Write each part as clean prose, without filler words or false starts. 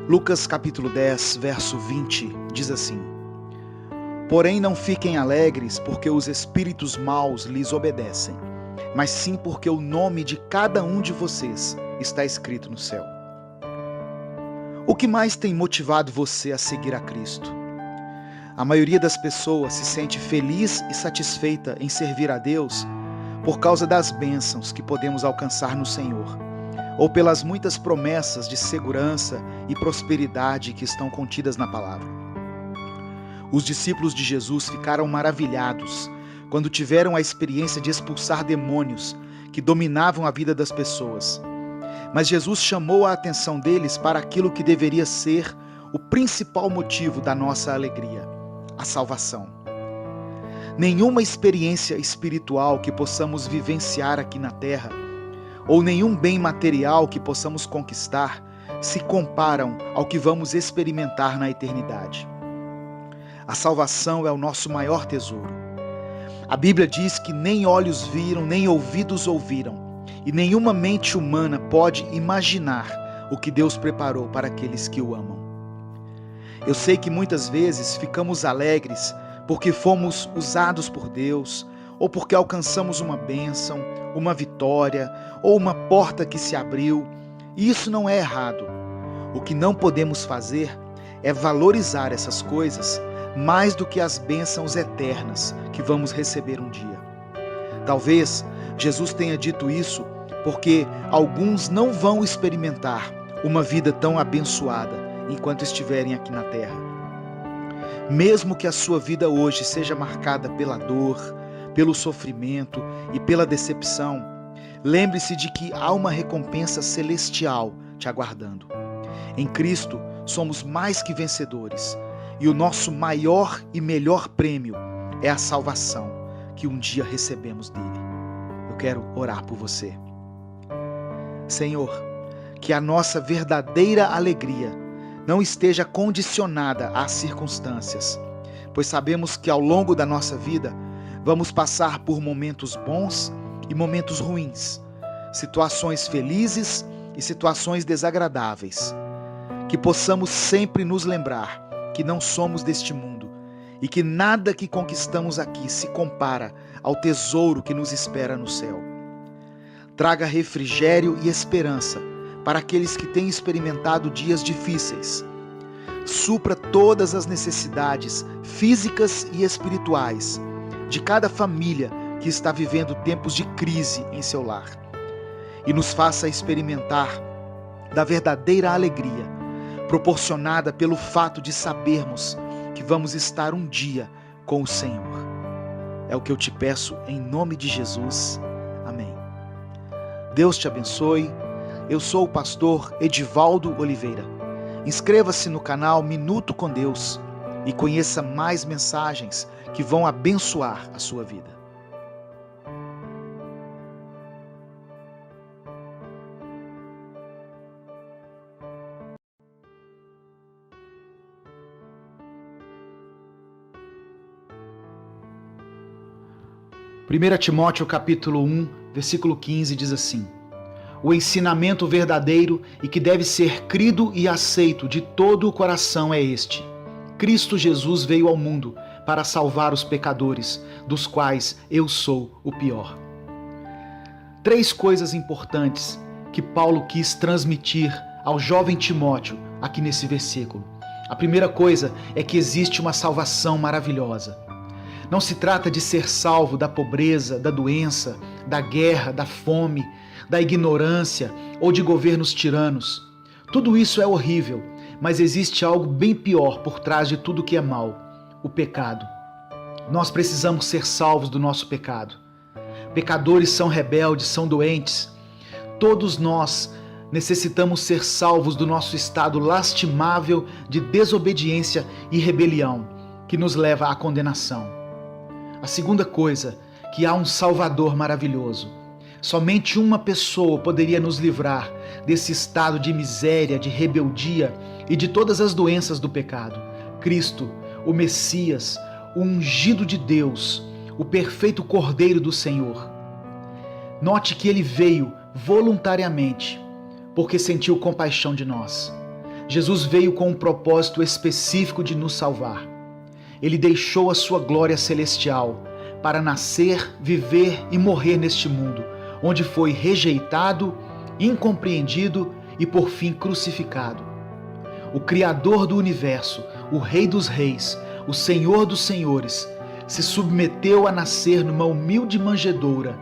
Lucas capítulo 10, verso 20, diz assim: Porém não fiquem alegres porque os espíritos maus lhes obedecem, mas sim porque o nome de cada um de vocês está escrito no céu. O que mais tem motivado você a seguir a Cristo? A maioria das pessoas se sente feliz e satisfeita em servir a Deus por causa das bênçãos que podemos alcançar no Senhor, ou pelas muitas promessas de segurança e prosperidade que estão contidas na palavra. Os discípulos de Jesus ficaram maravilhados quando tiveram a experiência de expulsar demônios que dominavam a vida das pessoas. Mas Jesus chamou a atenção deles para aquilo que deveria ser o principal motivo da nossa alegria: a salvação. Nenhuma experiência espiritual que possamos vivenciar aqui na terra, ou nenhum bem material que possamos conquistar, se comparam ao que vamos experimentar na eternidade. A salvação é o nosso maior tesouro. A Bíblia diz que nem olhos viram, nem ouvidos ouviram, e nenhuma mente humana pode imaginar o que Deus preparou para aqueles que o amam. Eu sei que muitas vezes ficamos alegres porque fomos usados por Deus, ou porque alcançamos uma bênção, uma vitória, ou uma porta que se abriu, e isso não é errado. O que não podemos fazer é valorizar essas coisas mais do que as bênçãos eternas que vamos receber um dia. Talvez Jesus tenha dito isso porque alguns não vão experimentar uma vida tão abençoada enquanto estiverem aqui na terra. Mesmo que a sua vida hoje seja marcada pela dor, pelo sofrimento e pela decepção, lembre-se de que há uma recompensa celestial te aguardando. Em Cristo somos mais que vencedores, e o nosso maior e melhor prêmio é a salvação que um dia recebemos dele. Eu quero orar por você. Senhor, que a nossa verdadeira alegria não esteja condicionada às circunstâncias, pois sabemos que ao longo da nossa vida vamos passar por momentos bons e momentos ruins, situações felizes e situações desagradáveis. Que possamos sempre nos lembrar que não somos deste mundo e que nada que conquistamos aqui se compara ao tesouro que nos espera no céu. Traga refrigério e esperança para aqueles que têm experimentado dias difíceis. Supra todas as necessidades físicas e espirituais de cada família que está vivendo tempos de crise em seu lar. E nos faça experimentar da verdadeira alegria, proporcionada pelo fato de sabermos que vamos estar um dia com o Senhor. É o que eu te peço em nome de Jesus. Amém. Deus te abençoe. Eu sou o pastor Edivaldo Oliveira. Inscreva-se no canal Minuto com Deus e conheça mais mensagens que vão abençoar a sua vida. Primeira Timóteo capítulo 1, versículo 15 diz assim: O ensinamento verdadeiro e que deve ser crido e aceito de todo o coração é este: Cristo Jesus veio ao mundo para salvar os pecadores, dos quais eu sou o pior. 3 coisas importantes que Paulo quis transmitir ao jovem Timóteo aqui nesse versículo. A primeira coisa é que existe uma salvação maravilhosa. Não se trata de ser salvo da pobreza, da doença, da guerra, da fome, da ignorância ou de governos tiranos. Tudo isso é horrível, mas existe algo bem pior por trás de tudo que é mal: o pecado. Nós precisamos ser salvos do nosso pecado. Pecadores são rebeldes, são doentes. Todos nós necessitamos ser salvos do nosso estado lastimável de desobediência e rebelião, que nos leva à condenação. A segunda coisa, que há um Salvador maravilhoso. Somente uma pessoa poderia nos livrar desse estado de miséria, de rebeldia e de todas as doenças do pecado: Cristo, o Messias, o ungido de Deus, o perfeito Cordeiro do Senhor. Note que ele veio voluntariamente, porque sentiu compaixão de nós. Jesus veio com um propósito específico de nos salvar. Ele deixou a sua glória celestial para nascer, viver e morrer neste mundo, onde foi rejeitado, incompreendido e por fim crucificado. O Criador do universo, o Rei dos Reis, o Senhor dos Senhores, se submeteu a nascer numa humilde manjedoura.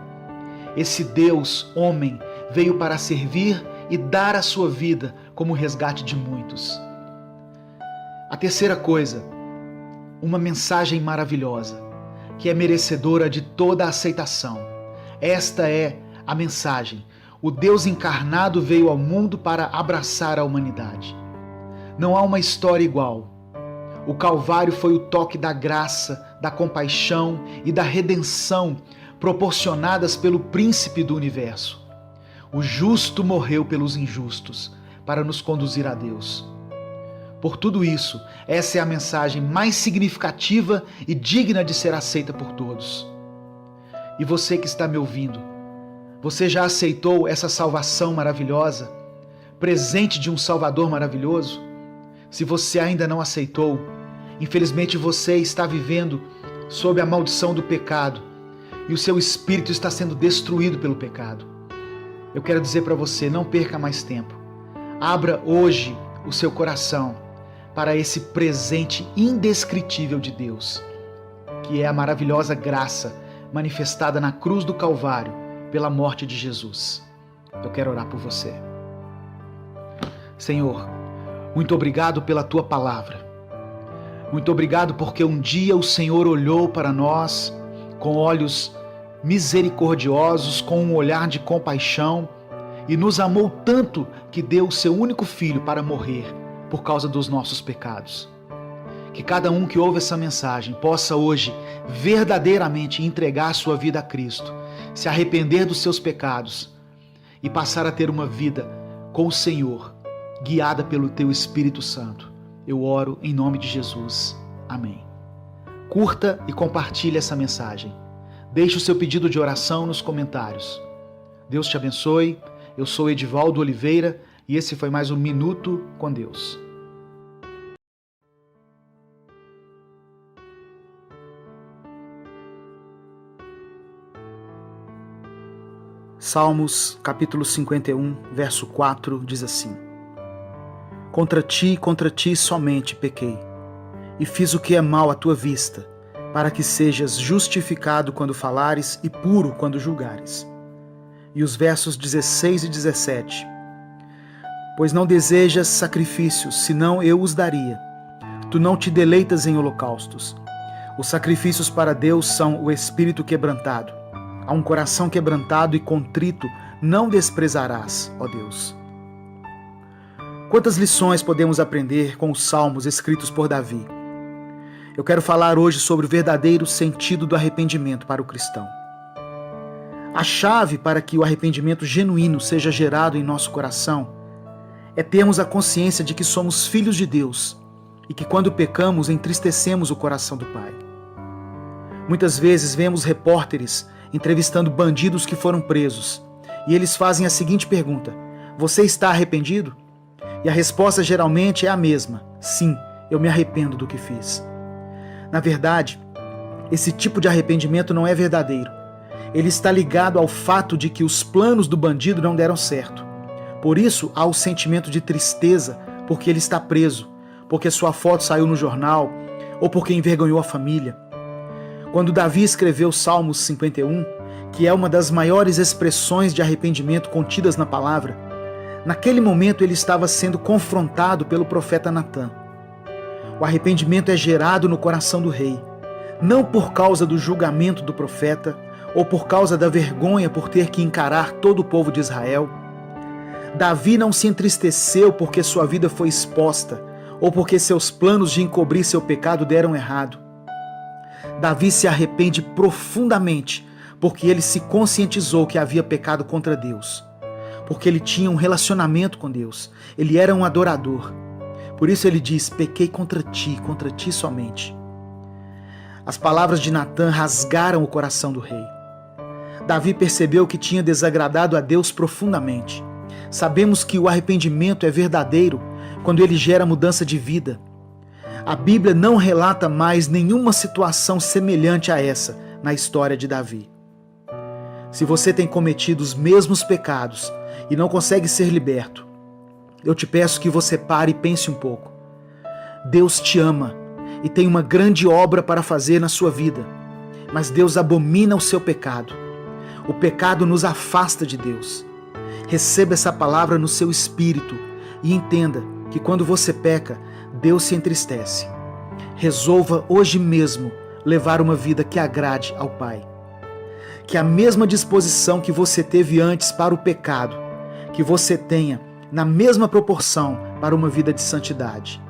Esse Deus, homem, veio para servir e dar a sua vida como resgate de muitos. A terceira coisa, uma mensagem maravilhosa, que é merecedora de toda a aceitação. Esta é a mensagem. O Deus encarnado veio ao mundo para abraçar a humanidade. Não há uma história igual. O Calvário foi o toque da graça, da compaixão e da redenção proporcionadas pelo Príncipe do Universo. O justo morreu pelos injustos para nos conduzir a Deus. Por tudo isso, essa é a mensagem mais significativa e digna de ser aceita por todos. E você que está me ouvindo, você já aceitou essa salvação maravilhosa, presente de um Salvador maravilhoso? Se você ainda não aceitou, infelizmente você está vivendo sob a maldição do pecado e o seu espírito está sendo destruído pelo pecado. Eu quero dizer para você, não perca mais tempo. Abra hoje o seu coração para esse presente indescritível de Deus, que é a maravilhosa graça manifestada na cruz do Calvário pela morte de Jesus. Eu quero orar por você. Senhor, muito obrigado pela Tua palavra. Muito obrigado porque um dia o Senhor olhou para nós com olhos misericordiosos, com um olhar de compaixão e nos amou tanto que deu o seu único filho para morrer por causa dos nossos pecados. Que cada um que ouve essa mensagem possa hoje verdadeiramente entregar a sua vida a Cristo, se arrepender dos seus pecados e passar a ter uma vida com o Senhor, guiada pelo Teu Espírito Santo. Eu oro em nome de Jesus. Amém. Curta e compartilhe essa mensagem. Deixe o seu pedido de oração nos comentários. Deus te abençoe. Eu sou Edivaldo Oliveira e esse foi mais um Minuto com Deus. Salmos, capítulo 51, verso 4, diz assim: contra ti somente pequei, e fiz o que é mal à tua vista, para que sejas justificado quando falares e puro quando julgares. E os versos 16 e 17: pois não desejas sacrifícios, senão eu os daria. Tu não te deleitas em holocaustos. Os sacrifícios para Deus são o espírito quebrantado. A um coração quebrantado e contrito não desprezarás, ó Deus. Quantas lições podemos aprender com os salmos escritos por Davi? Eu quero falar hoje sobre o verdadeiro sentido do arrependimento para o cristão. A chave para que o arrependimento genuíno seja gerado em nosso coração é termos a consciência de que somos filhos de Deus e que quando pecamos entristecemos o coração do Pai. Muitas vezes vemos repórteres entrevistando bandidos que foram presos e eles fazem a seguinte pergunta: você está arrependido? E a resposta geralmente é a mesma: sim, eu me arrependo do que fiz. Na verdade, esse tipo de arrependimento não é verdadeiro. Ele está ligado ao fato de que os planos do bandido não deram certo. Por isso há o sentimento de tristeza porque ele está preso, porque sua foto saiu no jornal ou porque envergonhou a família. Quando Davi escreveu Salmos 51, que é uma das maiores expressões de arrependimento contidas na palavra, naquele momento ele estava sendo confrontado pelo profeta Natã. O arrependimento é gerado no coração do rei, não por causa do julgamento do profeta ou por causa da vergonha por ter que encarar todo o povo de Israel. Davi não se entristeceu porque sua vida foi exposta ou porque seus planos de encobrir seu pecado deram errado. Davi se arrepende profundamente porque ele se conscientizou que havia pecado contra Deus, porque ele tinha um relacionamento com Deus, ele era um adorador. Por isso ele diz: pequei contra ti somente. As palavras de Natã rasgaram o coração do rei. Davi percebeu que tinha desagradado a Deus profundamente. Sabemos que o arrependimento é verdadeiro quando ele gera mudança de vida. A Bíblia não relata mais nenhuma situação semelhante a essa na história de Davi. Se você tem cometido os mesmos pecados e não consegue ser liberto, eu te peço que você pare e pense um pouco. Deus te ama e tem uma grande obra para fazer na sua vida, mas Deus abomina o seu pecado. O pecado nos afasta de Deus. Receba essa palavra no seu espírito e entenda que quando você peca, Deus se entristece. Resolva hoje mesmo levar uma vida que agrade ao Pai. Que a mesma disposição que você teve antes para o pecado, que você tenha na mesma proporção para uma vida de santidade.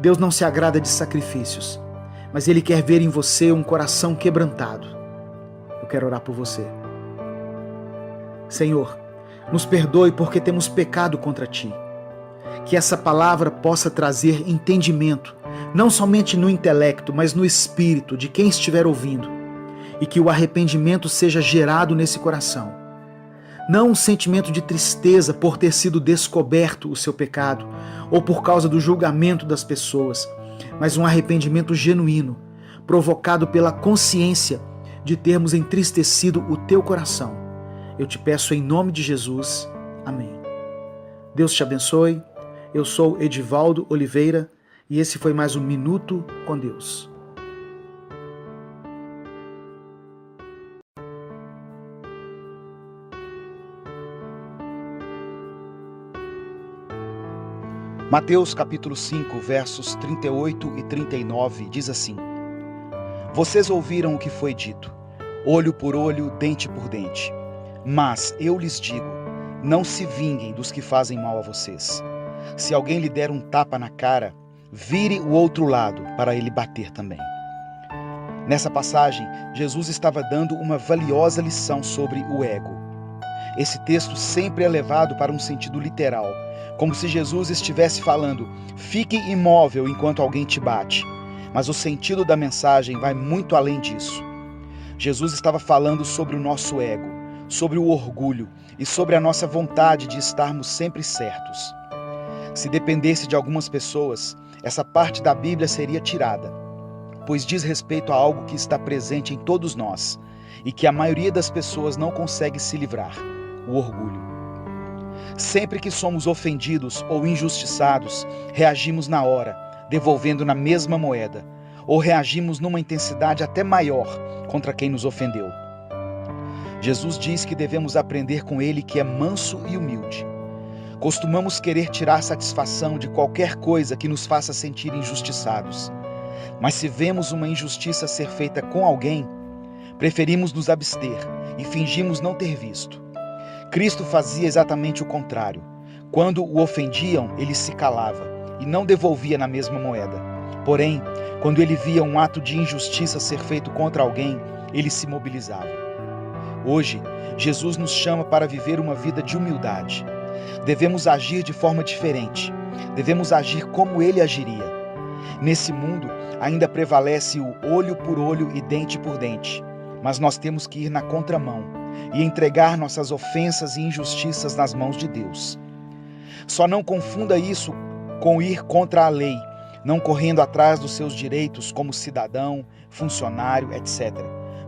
Deus não se agrada de sacrifícios, mas Ele quer ver em você um coração quebrantado. Eu quero orar por você. Senhor, nos perdoe porque temos pecado contra Ti. Que essa palavra possa trazer entendimento, não somente no intelecto, mas no espírito de quem estiver ouvindo, e que o arrependimento seja gerado nesse coração. Não um sentimento de tristeza por ter sido descoberto o seu pecado, ou por causa do julgamento das pessoas, mas um arrependimento genuíno, provocado pela consciência de termos entristecido o teu coração. Eu te peço em nome de Jesus. Amém. Deus te abençoe. Eu sou Edivaldo Oliveira e esse foi mais um Minuto com Deus. Mateus capítulo 5, versos 38 e 39 diz assim: Vocês ouviram o que foi dito, olho por olho, dente por dente. Mas eu lhes digo, não se vinguem dos que fazem mal a vocês. Se alguém lhe der um tapa na cara, vire o outro lado para ele bater também. Nessa passagem, Jesus estava dando uma valiosa lição sobre o ego. Esse texto sempre é levado para um sentido literal, como se Jesus estivesse falando, fique imóvel enquanto alguém te bate. Mas o sentido da mensagem vai muito além disso. Jesus estava falando sobre o nosso ego, sobre o orgulho e sobre a nossa vontade de estarmos sempre certos. Se dependesse de algumas pessoas, essa parte da Bíblia seria tirada, pois diz respeito a algo que está presente em todos nós e que a maioria das pessoas não consegue se livrar: o orgulho. Sempre que somos ofendidos ou injustiçados, reagimos na hora, devolvendo na mesma moeda, ou reagimos numa intensidade até maior contra quem nos ofendeu. Jesus diz que devemos aprender com Ele que é manso e humilde. Costumamos querer tirar satisfação de qualquer coisa que nos faça sentir injustiçados. Mas se vemos uma injustiça ser feita com alguém, preferimos nos abster e fingimos não ter visto. Cristo fazia exatamente o contrário. Quando o ofendiam, ele se calava e não devolvia na mesma moeda. Porém, quando ele via um ato de injustiça ser feito contra alguém, ele se mobilizava. Hoje, Jesus nos chama para viver uma vida de humildade. Devemos agir de forma diferente. Devemos agir como ele agiria. Nesse mundo, ainda prevalece o olho por olho e dente por dente. Mas nós temos que ir na contramão e entregar nossas ofensas e injustiças nas mãos de Deus. Só não confunda isso com ir contra a lei, não correndo atrás dos seus direitos como cidadão, funcionário, etc.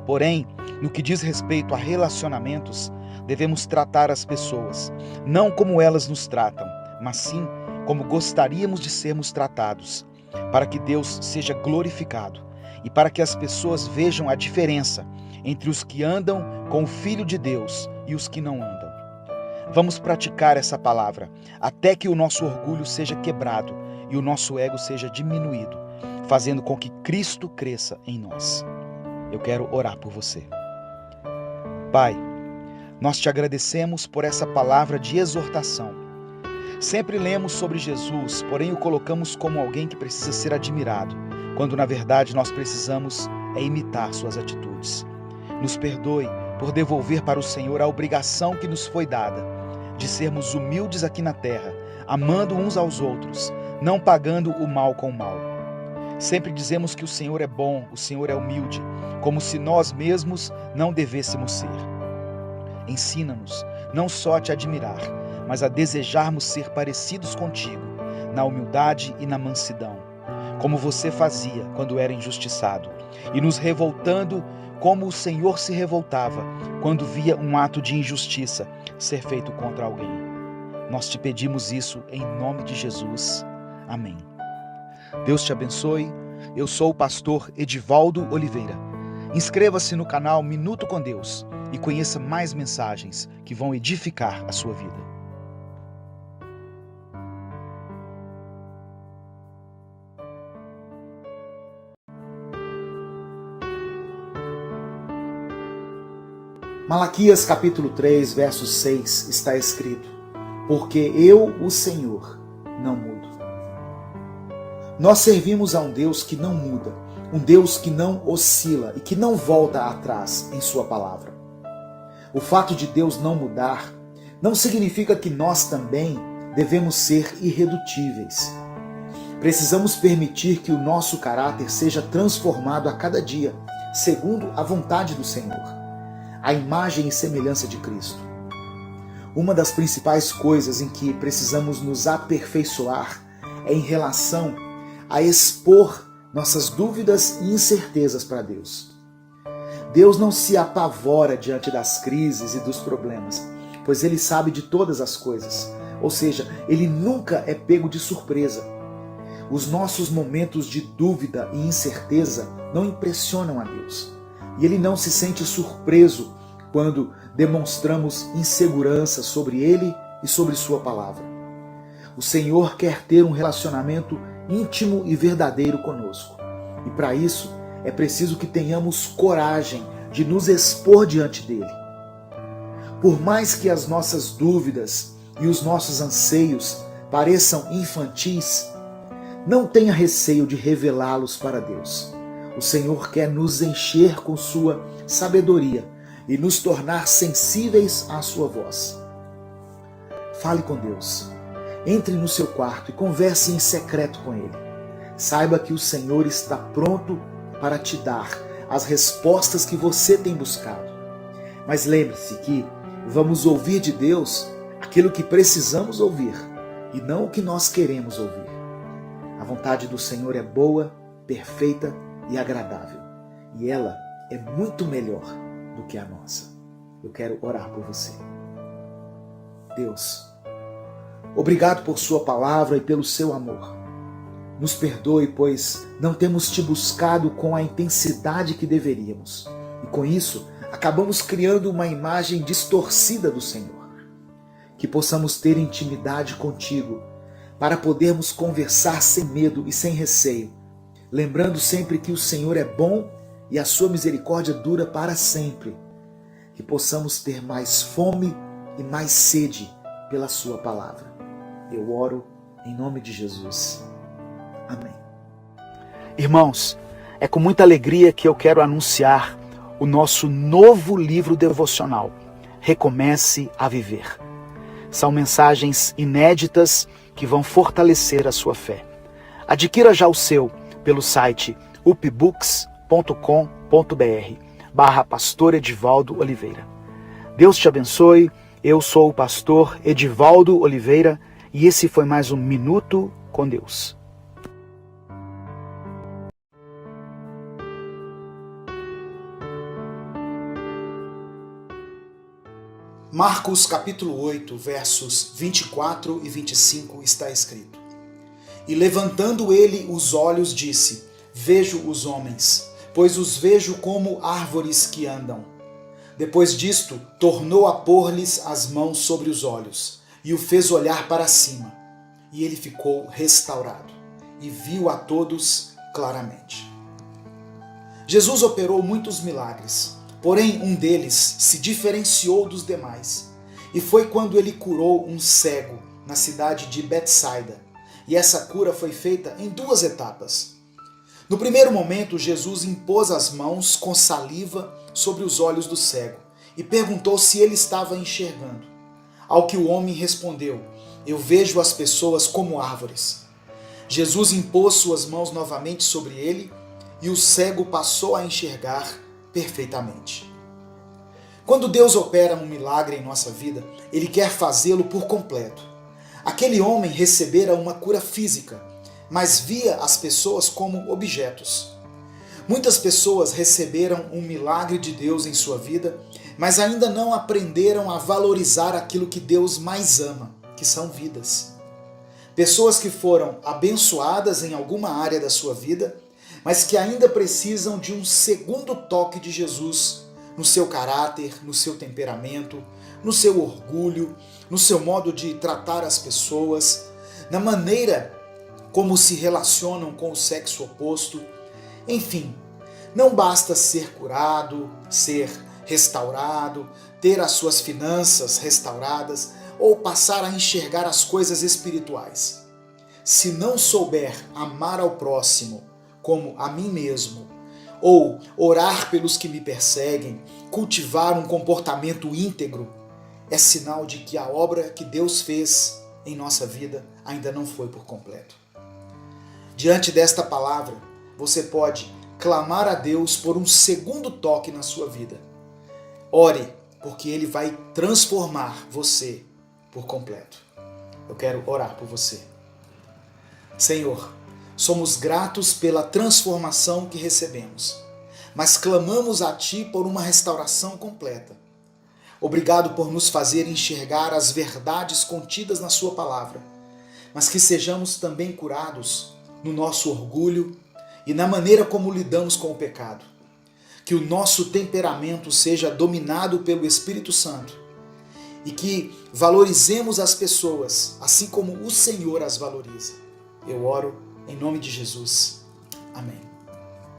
Porém, no que diz respeito a relacionamentos, devemos tratar as pessoas, não como elas nos tratam, mas sim como gostaríamos de sermos tratados, para que Deus seja glorificado e para que as pessoas vejam a diferença entre os que andam com o Filho de Deus e os que não andam. Vamos praticar essa palavra até que o nosso orgulho seja quebrado e o nosso ego seja diminuído, fazendo com que Cristo cresça em nós. Eu quero orar por você. Pai, nós te agradecemos por essa palavra de exortação. Sempre lemos sobre Jesus, porém o colocamos como alguém que precisa ser admirado, quando na verdade nós precisamos imitar suas atitudes. Nos perdoe por devolver para o Senhor a obrigação que nos foi dada, de sermos humildes aqui na terra, amando uns aos outros, não pagando o mal com o mal. Sempre dizemos que o Senhor é bom, o Senhor é humilde, como se nós mesmos não devêssemos ser. Ensina-nos não só a te admirar, mas a desejarmos ser parecidos contigo, na humildade e na mansidão, como você fazia quando era injustiçado, e nos revoltando como o Senhor se revoltava quando via um ato de injustiça ser feito contra alguém. Nós te pedimos isso em nome de Jesus. Amém. Deus te abençoe. Eu sou o pastor Edivaldo Oliveira. Inscreva-se no canal Minuto com Deus e conheça mais mensagens que vão edificar a sua vida. Malaquias capítulo 3, verso 6 está escrito: porque eu, o Senhor, não mudo. Nós servimos a um Deus que não muda, um Deus que não oscila e que não volta atrás em sua palavra. O fato de Deus não mudar não significa que nós também devemos ser irredutíveis. Precisamos permitir que o nosso caráter seja transformado a cada dia, segundo a vontade do Senhor, a imagem e semelhança de Cristo. Uma das principais coisas em que precisamos nos aperfeiçoar é em relação a expor nossas dúvidas e incertezas para Deus. Deus não se apavora diante das crises e dos problemas, pois Ele sabe de todas as coisas, ou seja, Ele nunca é pego de surpresa. Os nossos momentos de dúvida e incerteza não impressionam a Deus. E Ele não se sente surpreso quando demonstramos insegurança sobre Ele e sobre Sua palavra. O Senhor quer ter um relacionamento íntimo e verdadeiro conosco. E para isso é preciso que tenhamos coragem de nos expor diante dEle. Por mais que as nossas dúvidas e os nossos anseios pareçam infantis, não tenha receio de revelá-los para Deus. O Senhor quer nos encher com sua sabedoria e nos tornar sensíveis à sua voz. Fale com Deus. Entre no seu quarto e converse em secreto com Ele. Saiba que o Senhor está pronto para te dar as respostas que você tem buscado. Mas lembre-se que vamos ouvir de Deus aquilo que precisamos ouvir e não o que nós queremos ouvir. A vontade do Senhor é boa, perfeita e agradável. E ela é muito melhor do que a nossa. Eu quero orar por você. Deus, obrigado por sua palavra e pelo seu amor. Nos perdoe, pois não temos te buscado com a intensidade que deveríamos. E com isso, acabamos criando uma imagem distorcida do Senhor. Que possamos ter intimidade contigo, para podermos conversar sem medo e sem receio, lembrando sempre que o Senhor é bom e a sua misericórdia dura para sempre. Que possamos ter mais fome e mais sede pela sua palavra. Eu oro em nome de Jesus. Amém. Irmãos, é com muita alegria que eu quero anunciar o nosso novo livro devocional, Recomece a Viver. São mensagens inéditas que vão fortalecer a sua fé. Adquira já o seu pelo site upbooks.com.br/Pastor Edivaldo Oliveira. Deus te abençoe. Eu sou o pastor Edivaldo Oliveira e esse foi mais um Minuto com Deus. Marcos capítulo 8, versos 24 e 25 está escrito: E levantando ele os olhos, disse: Vejo os homens, pois os vejo como árvores que andam. Depois disto, tornou a pôr-lhes as mãos sobre os olhos, e o fez olhar para cima. E ele ficou restaurado, e viu a todos claramente. Jesus operou muitos milagres, porém um deles se diferenciou dos demais, e foi quando ele curou um cego na cidade de Betsaida. E essa cura foi feita em 2 etapas. No primeiro momento, Jesus impôs as mãos com saliva sobre os olhos do cego e perguntou se ele estava enxergando. Ao que o homem respondeu: Eu vejo as pessoas como árvores. Jesus impôs suas mãos novamente sobre ele e o cego passou a enxergar perfeitamente. Quando Deus opera um milagre em nossa vida, Ele quer fazê-lo por completo. Aquele homem recebera uma cura física, mas via as pessoas como objetos. Muitas pessoas receberam um milagre de Deus em sua vida, mas ainda não aprenderam a valorizar aquilo que Deus mais ama, que são vidas. Pessoas que foram abençoadas em alguma área da sua vida, mas que ainda precisam de um segundo toque de Jesus no seu caráter, no seu temperamento, no seu orgulho, no seu modo de tratar as pessoas, na maneira como se relacionam com o sexo oposto. Enfim, não basta ser curado, ser restaurado, ter as suas finanças restauradas ou passar a enxergar as coisas espirituais. Se não souber amar ao próximo como a mim mesmo, ou orar pelos que me perseguem, cultivar um comportamento íntegro, é sinal de que a obra que Deus fez em nossa vida ainda não foi por completo. Diante desta palavra, você pode clamar a Deus por um segundo toque na sua vida. Ore, porque Ele vai transformar você por completo. Eu quero orar por você. Senhor, somos gratos pela transformação que recebemos, mas clamamos a Ti por uma restauração completa. Obrigado por nos fazer enxergar as verdades contidas na Sua palavra, mas que sejamos também curados no nosso orgulho e na maneira como lidamos com o pecado. Que o nosso temperamento seja dominado pelo Espírito Santo e que valorizemos as pessoas assim como o Senhor as valoriza. Eu oro em nome de Jesus. Amém.